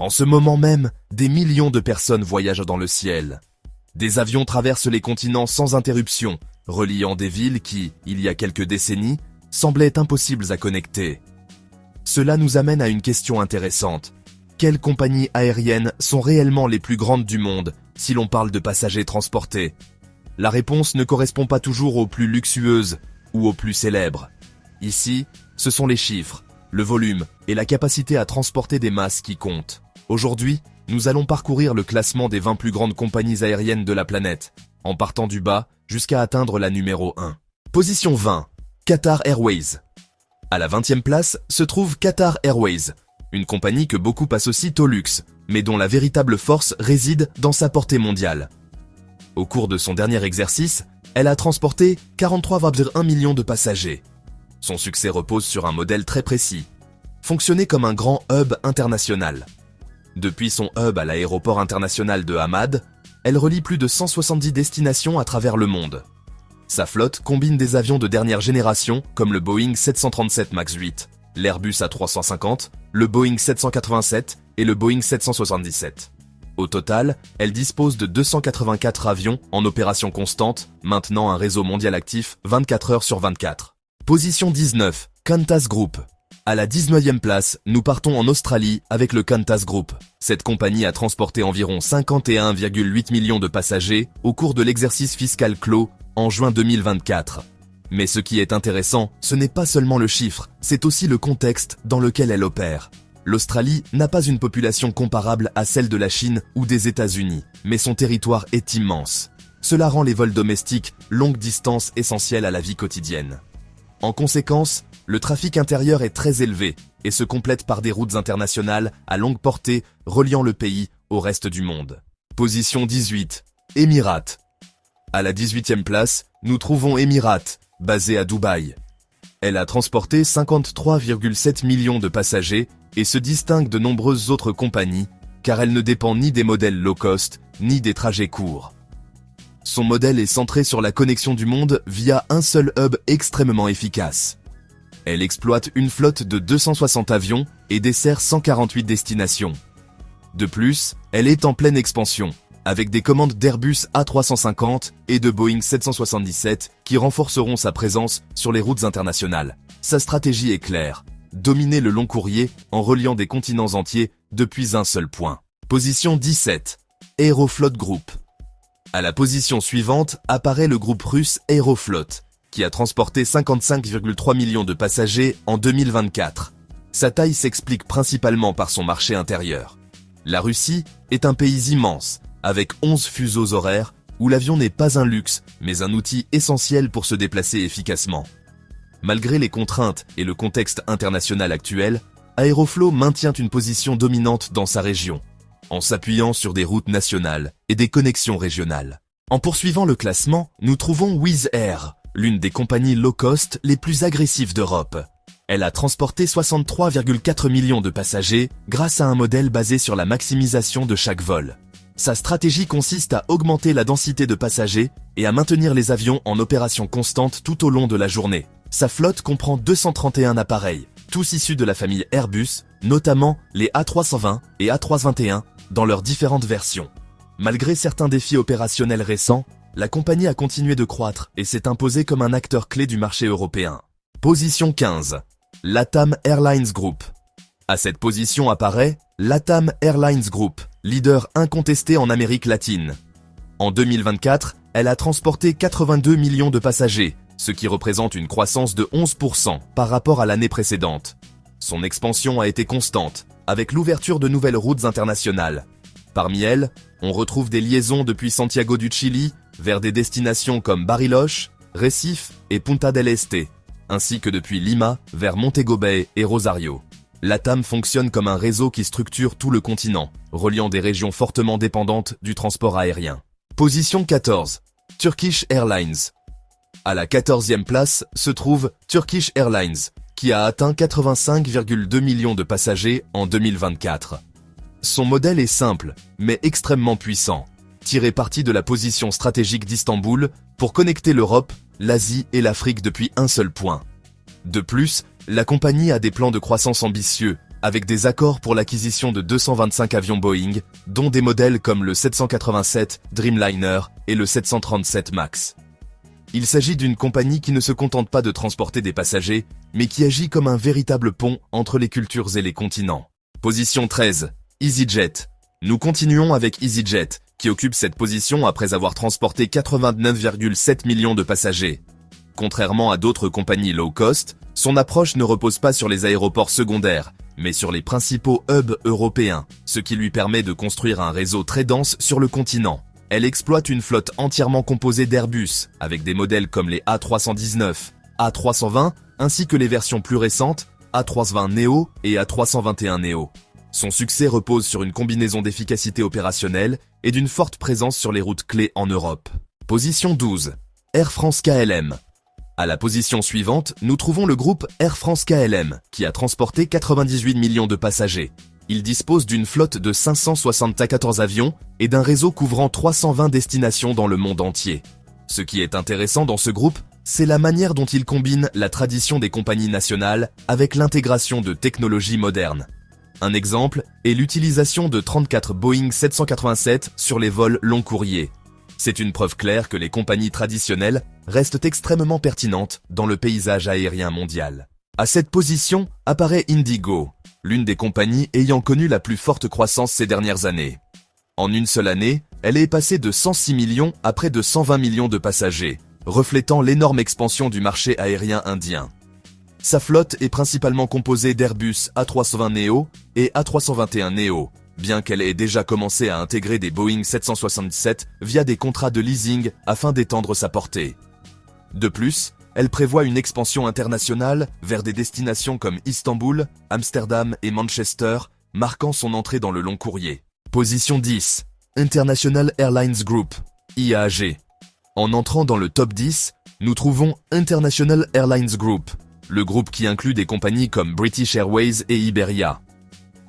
En ce moment même, des millions de personnes voyagent dans le ciel. Des avions traversent les continents sans interruption, reliant des villes qui, il y a quelques décennies, semblaient impossibles à connecter. Cela nous amène à une question intéressante. Quelles compagnies aériennes sont réellement les plus grandes du monde si l'on parle de passagers transportés? La réponse ne correspond pas toujours aux plus luxueuses ou aux plus célèbres. Ici, ce sont les chiffres, le volume et la capacité à transporter des masses qui comptent. Aujourd'hui, nous allons parcourir le classement des 20 plus grandes compagnies aériennes de la planète, en partant du bas jusqu'à atteindre la numéro 1. Position 20. Qatar Airways. À la 20e place se trouve Qatar Airways, une compagnie que beaucoup associent au luxe, mais dont la véritable force réside dans sa portée mondiale. Au cours de son dernier exercice, elle a transporté 43,1 millions de passagers. Son succès repose sur un modèle très précis. Fonctionner comme un grand hub international. Depuis son hub à l'aéroport international de Hamad, elle relie plus de 170 destinations à travers le monde. Sa flotte combine des avions de dernière génération comme le Boeing 737 MAX 8, l'Airbus A350, le Boeing 787 et le Boeing 777. Au total, elle dispose de 284 avions en opération constante, maintenant un réseau mondial actif 24 heures sur 24. Position 19, Qantas Group. À la 19e place, nous partons en Australie avec le Qantas Group. Cette compagnie a transporté environ 51,8 millions de passagers au cours de l'exercice fiscal clos en juin 2024. Mais ce qui est intéressant, ce n'est pas seulement le chiffre, c'est aussi le contexte dans lequel elle opère. L'Australie n'a pas une population comparable à celle de la Chine ou des États-Unis, mais son territoire est immense. Cela rend les vols domestiques longue distance essentiels à la vie quotidienne. En conséquence, le trafic intérieur est très élevé et se complète par des routes internationales à longue portée reliant le pays au reste du monde. Position 18. Emirates. À la 18e place, nous trouvons Emirates, basée à Dubaï. Elle a transporté 53,7 millions de passagers et se distingue de nombreuses autres compagnies car elle ne dépend ni des modèles low cost ni des trajets courts. Son modèle est centré sur la connexion du monde via un seul hub extrêmement efficace. Elle exploite une flotte de 260 avions et dessert 148 destinations. De plus, elle est en pleine expansion, avec des commandes d'Airbus A350 et de Boeing 777 qui renforceront sa présence sur les routes internationales. Sa stratégie est claire, dominer le long courrier en reliant des continents entiers depuis un seul point. Position 17. Aeroflot Group. À la position suivante apparaît le groupe russe Aeroflot, qui a transporté 55,3 millions de passagers en 2024. Sa taille s'explique principalement par son marché intérieur. La Russie est un pays immense, avec 11 fuseaux horaires, où l'avion n'est pas un luxe, mais un outil essentiel pour se déplacer efficacement. Malgré les contraintes et le contexte international actuel, Aeroflot maintient une position dominante dans sa région, en s'appuyant sur des routes nationales et des connexions régionales. En poursuivant le classement, nous trouvons Wizz Air, l'une des compagnies low cost les plus agressives d'Europe. Elle a transporté 63,4 millions de passagers grâce à un modèle basé sur la maximisation de chaque vol. Sa stratégie consiste à augmenter la densité de passagers et à maintenir les avions en opération constante tout au long de la journée. Sa flotte comprend 231 appareils, tous issus de la famille Airbus, notamment les A320 et A321, dans leurs différentes versions. Malgré certains défis opérationnels récents, la compagnie a continué de croître et s'est imposée comme un acteur clé du marché européen. Position 15. LATAM Airlines Group. À cette position apparaît LATAM Airlines Group, leader incontesté en Amérique latine. En 2024, elle a transporté 82 millions de passagers, ce qui représente une croissance de 11% par rapport à l'année précédente. Son expansion a été constante, avec l'ouverture de nouvelles routes internationales. Parmi elles, on retrouve des liaisons depuis Santiago du Chili vers des destinations comme Bariloche, Recife et Punta del Este, ainsi que depuis Lima vers Montego Bay et Rosario. LATAM fonctionne comme un réseau qui structure tout le continent, reliant des régions fortement dépendantes du transport aérien. Position 14. Turkish Airlines. À la 14e place se trouve Turkish Airlines, qui a atteint 85,2 millions de passagers en 2024. Son modèle est simple, mais extrêmement puissant, tiré parti de la position stratégique d'Istanbul pour connecter l'Europe, l'Asie et l'Afrique depuis un seul point. De plus, la compagnie a des plans de croissance ambitieux, avec des accords pour l'acquisition de 225 avions Boeing, dont des modèles comme le 787 Dreamliner et le 737 MAX. Il s'agit d'une compagnie qui ne se contente pas de transporter des passagers, mais qui agit comme un véritable pont entre les cultures et les continents. Position 13. EasyJet. Nous continuons avec EasyJet, qui occupe cette position après avoir transporté 89,7 millions de passagers. Contrairement à d'autres compagnies low cost, son approche ne repose pas sur les aéroports secondaires, mais sur les principaux hubs européens, ce qui lui permet de construire un réseau très dense sur le continent. Elle exploite une flotte entièrement composée d'Airbus, avec des modèles comme les A319, A320, ainsi que les versions plus récentes, A320neo et A321neo. Son succès repose sur une combinaison d'efficacité opérationnelle et d'une forte présence sur les routes clés en Europe. Position 12. Air France KLM. À la position suivante, nous trouvons le groupe Air France KLM, qui a transporté 98 millions de passagers. Il dispose d'une flotte de 574 avions et d'un réseau couvrant 320 destinations dans le monde entier. Ce qui est intéressant dans ce groupe, c'est la manière dont il combine la tradition des compagnies nationales avec l'intégration de technologies modernes. Un exemple est l'utilisation de 34 Boeing 787 sur les vols long courriers. C'est une preuve claire que les compagnies traditionnelles restent extrêmement pertinentes dans le paysage aérien mondial. À cette position apparaît Indigo, l'une des compagnies ayant connu la plus forte croissance ces dernières années. En une seule année, elle est passée de 106 millions à près de 120 millions de passagers, reflétant l'énorme expansion du marché aérien indien. Sa flotte est principalement composée d'Airbus A320neo et A321neo, bien qu'elle ait déjà commencé à intégrer des Boeing 767 via des contrats de leasing afin d'étendre sa portée. De plus, elle prévoit une expansion internationale vers des destinations comme Istanbul, Amsterdam et Manchester, marquant son entrée dans le long courrier. Position 10. International Airlines Group, IAG. En entrant dans le top 10, nous trouvons International Airlines Group, le groupe qui inclut des compagnies comme British Airways et Iberia.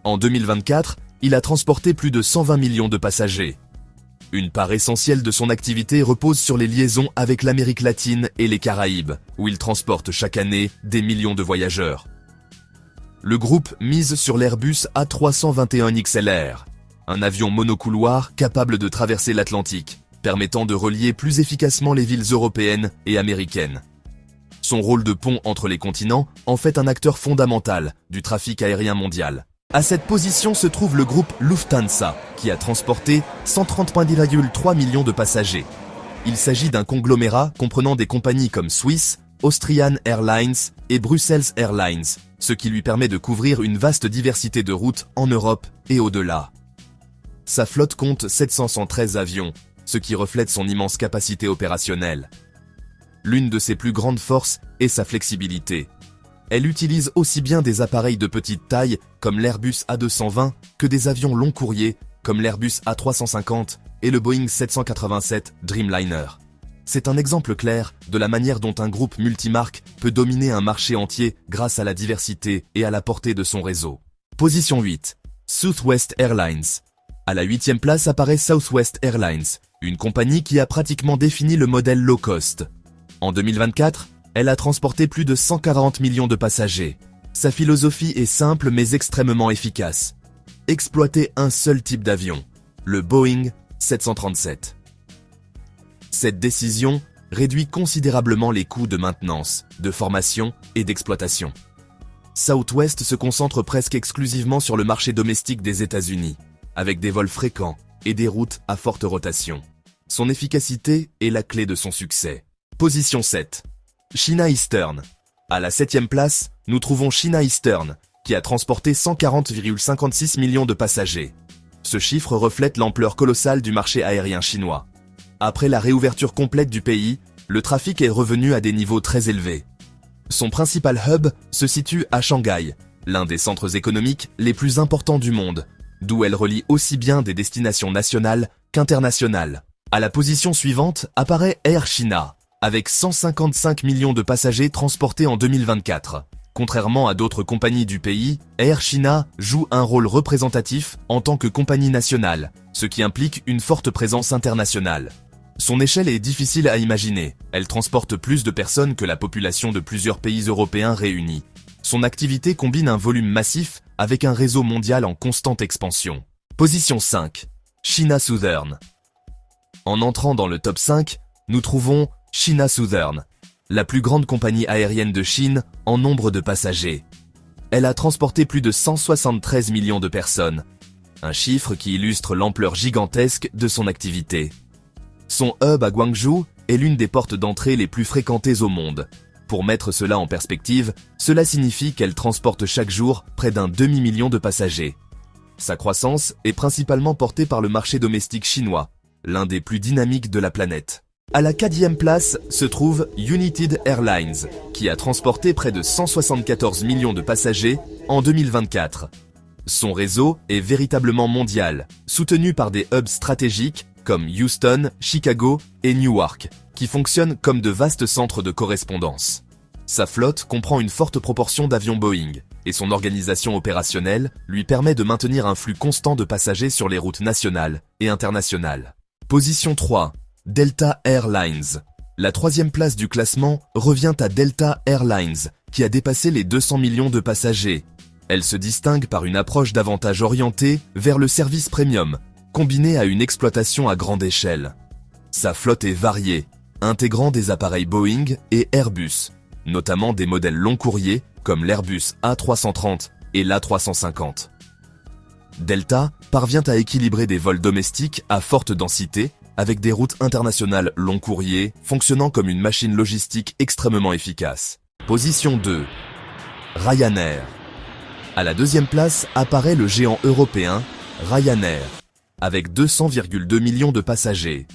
En 2024, il a transporté plus de 120 millions de passagers. Une part essentielle de son activité repose sur les liaisons avec l'Amérique latine et les Caraïbes, où il transporte chaque année des millions de voyageurs. Le groupe mise sur l'Airbus A321XLR, un avion monocouloir capable de traverser l'Atlantique, permettant de relier plus efficacement les villes européennes et américaines. Son rôle de pont entre les continents en fait un acteur fondamental du trafic aérien mondial. À cette position se trouve le groupe Lufthansa, qui a transporté 130,3 millions de passagers. Il s'agit d'un conglomérat comprenant des compagnies comme Swiss, Austrian Airlines et Brussels Airlines, ce qui lui permet de couvrir une vaste diversité de routes en Europe et au-delà. Sa flotte compte 713 avions, ce qui reflète son immense capacité opérationnelle. L'une de ses plus grandes forces est sa flexibilité. Elle utilise aussi bien des appareils de petite taille comme l'Airbus A220 que des avions long courrier comme l'Airbus A350 et le Boeing 787 Dreamliner. C'est un exemple clair de la manière dont un groupe multimarque peut dominer un marché entier grâce à la diversité et à la portée de son réseau. Position 8. Southwest Airlines. À la 8e place apparaît Southwest Airlines, une compagnie qui a pratiquement défini le modèle low cost. En 2024, elle a transporté plus de 140 millions de passagers. Sa philosophie est simple mais extrêmement efficace. Exploiter un seul type d'avion, le Boeing 737. Cette décision réduit considérablement les coûts de maintenance, de formation et d'exploitation. Southwest se concentre presque exclusivement sur le marché domestique des États-Unis, avec des vols fréquents et des routes à forte rotation. Son efficacité est la clé de son succès. Position 7. China Eastern. À la 7e place, nous trouvons China Eastern, qui a transporté 140,56 millions de passagers. Ce chiffre reflète l'ampleur colossale du marché aérien chinois. Après la réouverture complète du pays, le trafic est revenu à des niveaux très élevés. Son principal hub se situe à Shanghai, l'un des centres économiques les plus importants du monde, d'où elle relie aussi bien des destinations nationales qu'internationales. À la position suivante apparaît Air China, avec 155 millions de passagers transportés en 2024. Contrairement à d'autres compagnies du pays, Air China joue un rôle représentatif en tant que compagnie nationale, ce qui implique une forte présence internationale. Son échelle est difficile à imaginer, elle transporte plus de personnes que la population de plusieurs pays européens réunis. Son activité combine un volume massif avec un réseau mondial en constante expansion. Position 5. China Southern. En entrant dans le top 5, nous trouvons China Southern, la plus grande compagnie aérienne de Chine en nombre de passagers. Elle a transporté plus de 173 millions de personnes, un chiffre qui illustre l'ampleur gigantesque de son activité. Son hub à Guangzhou est l'une des portes d'entrée les plus fréquentées au monde. Pour mettre cela en perspective, cela signifie qu'elle transporte chaque jour près d'un demi-million de passagers. Sa croissance est principalement portée par le marché domestique chinois, l'un des plus dynamiques de la planète. À la 4e place se trouve United Airlines, qui a transporté près de 174 millions de passagers en 2024. Son réseau est véritablement mondial, soutenu par des hubs stratégiques comme Houston, Chicago et Newark, qui fonctionnent comme de vastes centres de correspondance. Sa flotte comprend une forte proportion d'avions Boeing, et son organisation opérationnelle lui permet de maintenir un flux constant de passagers sur les routes nationales et internationales. Position 3. Delta Airlines. La 3e place du classement revient à Delta Airlines, qui a dépassé les 200 millions de passagers. Elle se distingue par une approche davantage orientée vers le service premium, combinée à une exploitation à grande échelle. Sa flotte est variée, intégrant des appareils Boeing et Airbus, notamment des modèles long courriers comme l'Airbus A330 et l'A350. Delta parvient à équilibrer des vols domestiques à forte densité avec des routes internationales long courrier fonctionnant comme une machine logistique extrêmement efficace. Position 2. Ryanair. À la 2e place apparaît le géant européen Ryanair, avec 200,2 millions de passagers.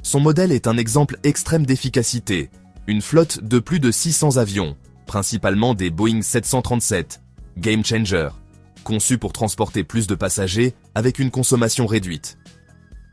Son modèle est un exemple extrême d'efficacité, une flotte de plus de 600 avions, principalement des Boeing 737, Game Changer, conçus pour transporter plus de passagers avec une consommation réduite.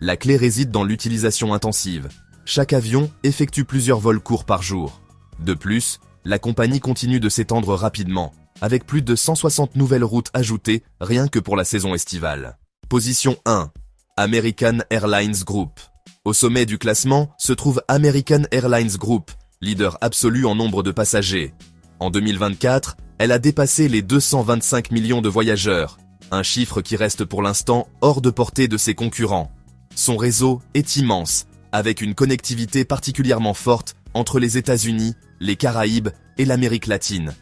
La clé réside dans l'utilisation intensive. Chaque avion effectue plusieurs vols courts par jour. De plus, la compagnie continue de s'étendre rapidement, avec plus de 160 nouvelles routes ajoutées rien que pour la saison estivale. Position 1. American Airlines Group. Au sommet du classement se trouve American Airlines Group, leader absolu en nombre de passagers. En 2024, elle a dépassé les 225 millions de voyageurs, un chiffre qui reste pour l'instant hors de portée de ses concurrents. Son réseau est immense, avec une connectivité particulièrement forte entre les États-Unis, les Caraïbes et l'Amérique latine.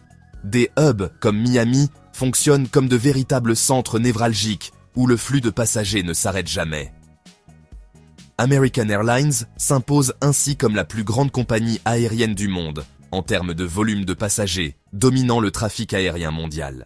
Des hubs comme Miami fonctionnent comme de véritables centres névralgiques où le flux de passagers ne s'arrête jamais. American Airlines s'impose ainsi comme la plus grande compagnie aérienne du monde, en termes de volume de passagers, dominant le trafic aérien mondial.